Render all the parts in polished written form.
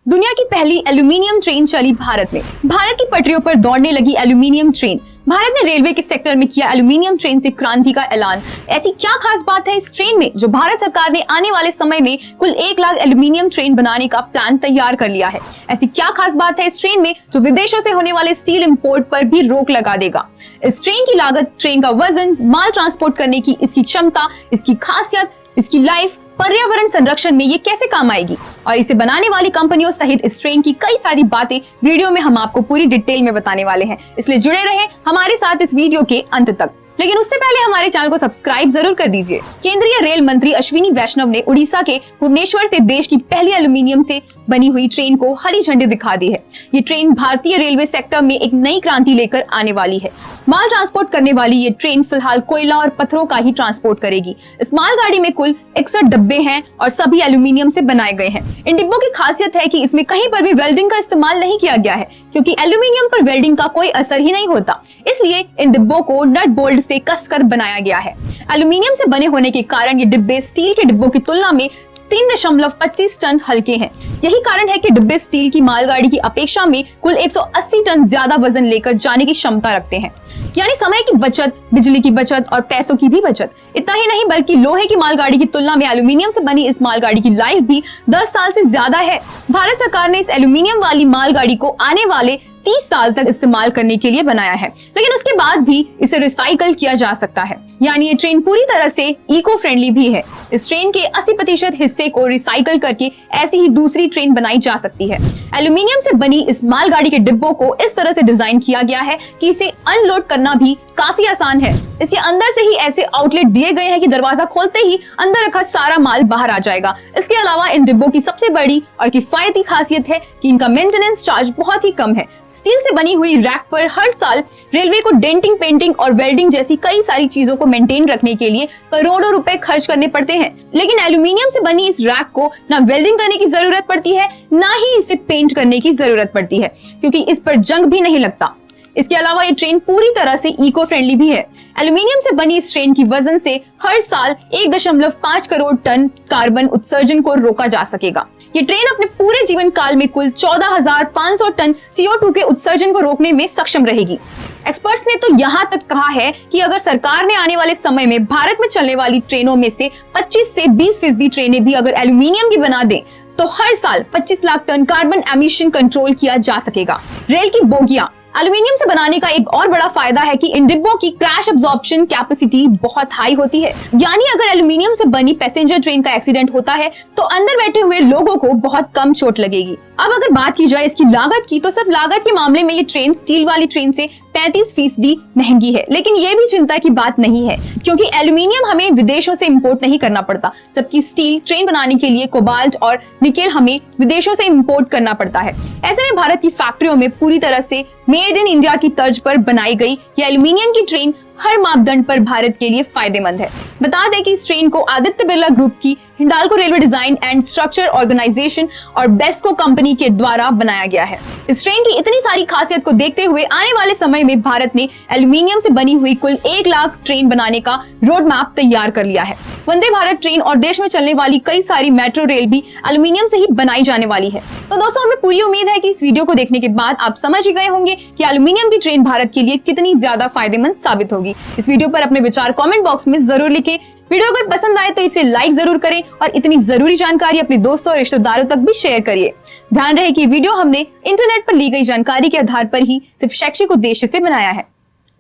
दुनिया की पहली एल्यूमिनियम ट्रेन चली भारत में। भारत की पटरियों पर दौड़ने लगी एल्यूमिनियम ट्रेन। भारत ने रेलवे के सेक्टर में किया एल्यूमिनियम ट्रेन से क्रांति का ऐलान। ऐसी क्या खास बात है इस ट्रेन में जो भारत सरकार ने आने वाले समय में कुल 1 लाख एल्यूमिनियम ट्रेन बनाने का प्लान तैयार कर लिया है। ऐसी क्या खास बात है इस ट्रेन में जो विदेशों से होने वाले स्टील इंपोर्ट पर भी रोक लगा देगा। इस ट्रेन की लागत, ट्रेन का वजन, माल ट्रांसपोर्ट करने की इसकी क्षमता, इसकी खासियत, इसकी लाइफ, पर्यावरण संरक्षण में ये कैसे काम आएगी और इसे बनाने वाली कंपनियों सहित इस ट्रेन की कई सारी बातें वीडियो में हम आपको पूरी डिटेल में बताने वाले हैं। इसलिए जुड़े रहें हमारे साथ इस वीडियो के अंत तक। लेकिन उससे पहले हमारे चैनल को सब्सक्राइब जरूर कर दीजिए। केंद्रीय रेल मंत्री अश्विनी वैष्णव ने उड़ीसा के भुवनेश्वर से देश की पहली एल्यूमिनियम से बनी हुई ट्रेन को हरी झंडी दिखा दी है। ये ट्रेन भारतीय रेलवे सेक्टर में एक नई क्रांति लेकर आने वाली है। माल ट्रांसपोर्ट करने वाली ये ट्रेन फिलहाल कोयला और पत्थरों का ही ट्रांसपोर्ट करेगी। इस मालगाड़ी में कुल 61 डब्बे हैं और सभी एल्यूमिनियम से बनाए गए हैं। इन डिब्बों की खासियत है कि इसमें कहीं पर भी वेल्डिंग का इस्तेमाल नहीं किया गया है, क्योंकि एल्यूमिनियम पर वेल्डिंग का कोई असर ही नहीं होता। इसलिए इन डिब्बों को नट बोल्ट से कसकर बनाया गया है। एल्यूमिनियम से बने होने के कारण ये डिब्बे स्टील के डिब्बों की तुलना में 3.25 टन हल्के हैं। यही कारण है कि डिब्बे स्टील की मालगाड़ी की अपेक्षा में कुल 180 टन ज्यादा वजन लेकर जाने की क्षमता रखते हैं। यानी समय की बचत, बिजली की बचत और पैसों की भी बचत। इतना ही नहीं बल्कि लोहे की मालगाड़ी की तुलना में एल्यूमिनियम से बनी इस मालगाड़ी की लाइफ भी 10 साल से ज्यादा है। भारत सरकार ने इस एल्यूमिनियम वाली मालगाड़ी को आने वाले 30 साल तक इस्तेमाल करने के लिए बनाया है, लेकिन उसके बाद भी इसे रिसाइकल किया जा सकता है। यानी ये ट्रेन पूरी तरह से इको फ्रेंडली भी है। इस ट्रेन के 80% हिस्से को रिसाइकल करके ऐसी ही दूसरी ट्रेन बनाई जा सकती है। एल्यूमिनियम से बनी इस मालगाड़ी के डिब्बों को इस तरह से डिजाइन किया गया है कि इसे अनलोड करना भी काफी आसान है। इसके अंदर से ही ऐसे आउटलेट दिए गए हैं कि दरवाजा खोलते ही अंदर रखा सारा माल बाहर आ जाएगा। इसके अलावा इन डिब्बों की सबसे बड़ी और किफायती खासियत है कि इनका मेंटेनेंस चार्ज बहुत ही कम है। स्टील से बनी हुई रैक पर हर साल रेलवे को डेंटिंग, पेंटिंग और वेल्डिंग जैसी कई सारी चीजों को मेंटेन रखने के लिए करोड़ों रुपए खर्च करने पड़ते हैं। लेकिन एल्यूमिनियम से बनी इस रैक को ना वेल्डिंग करने की जरूरत पड़ती है, ना ही इसे पेंट करने की जरूरत पड़ती है, क्योंकि इस पर जंग भी नहीं लगता। इसके अलावा ये ट्रेन पूरी तरह से इको फ्रेंडली भी है। एल्यूमिनियम से बनी इस ट्रेन की वजन से हर साल 1.5 करोड़ टन कार्बन उत्सर्जन को रोका जा सकेगा। ये ट्रेन अपने पूरे जीवन काल में कुल 14,500 टन CO2 के उत्सर्जन को रोकने में सक्षम रहेगी। एक्सपर्ट्स ने तो यहाँ तक कहा है कि अगर सरकार ने आने वाले समय में भारत में चलने वाली ट्रेनों में से 25 से 20% ट्रेनें भी अगर एल्यूमिनियम की बना दें तो हर साल 25 lakh ton carbon emission control किया जा सकेगा। रेल की बोगियां एल्यूमिनियम से बनाने का एक और बड़ा फायदा है कि इन डिब्बों की क्रैश अब्जॉर्प्शन कैपेसिटी बहुत हाई होती है। यानी अगर एल्यूमिनियम से बनी पैसेंजर ट्रेन का एक्सीडेंट होता है तो अंदर बैठे हुए लोगों को बहुत कम चोट लगेगी। अब अगर बात की जाए इसकी लागत की, तो सिर्फ लागत के मामले में ये ट्रेन स्टील वाली ट्रेन से 35% महंगी है। लेकिन ये भी चिंता की बात नहीं है, क्योंकि एल्यूमिनियम हमें विदेशों से इंपोर्ट नहीं करना पड़ता, जबकि स्टील ट्रेन बनाने के लिए कोबाल्ट और निकेल हमें विदेशों से इंपोर्ट करना पड़ता है। ऐसे में भारत की फैक्ट्रियों में पूरी तरह से मेड इन इंडिया की तर्ज पर बनाई गई ये एल्यूमिनियम की ट्रेन हर मापदंड पर भारत के लिए फायदेमंद है। बता दें कि इस ट्रेन को आदित्य बिरला ग्रुप की Hindalco railway design and structure organisation और बेस्को कंपनी के द्वारा बनाया गया है। इस ट्रेन की इतनी सारी खासियत को देखते हुए आने वाले समय में भारत ने एल्यूमिनियम से बनी हुई कुल 1 लाख ट्रेन बनाने का रोड मैप तैयार कर लिया है। वंदे भारत ट्रेन और देश में चलने वाली कई सारी मेट्रो रेल भी एल्यूमिनियम से ही बनाई जाने वाली है। तो दोस्तों, हमें पूरी उम्मीद है कि इस वीडियो को देखने के बाद आप समझ ही गए होंगे कि एल्यूमिनियम की ट्रेन भारत के लिए कितनी ज्यादा फायदेमंद साबित होगी। इस वीडियो पर अपने विचार कमेंट बॉक्स में जरूर लिखें। वीडियो अगर पसंद आए तो इसे लाइक जरूर करें और इतनी जरूरी जानकारी अपने दोस्तों और रिश्तेदारों तक भी शेयर करिए। ध्यान रहे कि वीडियो हमने इंटरनेट पर ली गई जानकारी के आधार पर ही सिर्फ शैक्षिक उद्देश्य से बनाया है।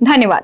धन्यवाद।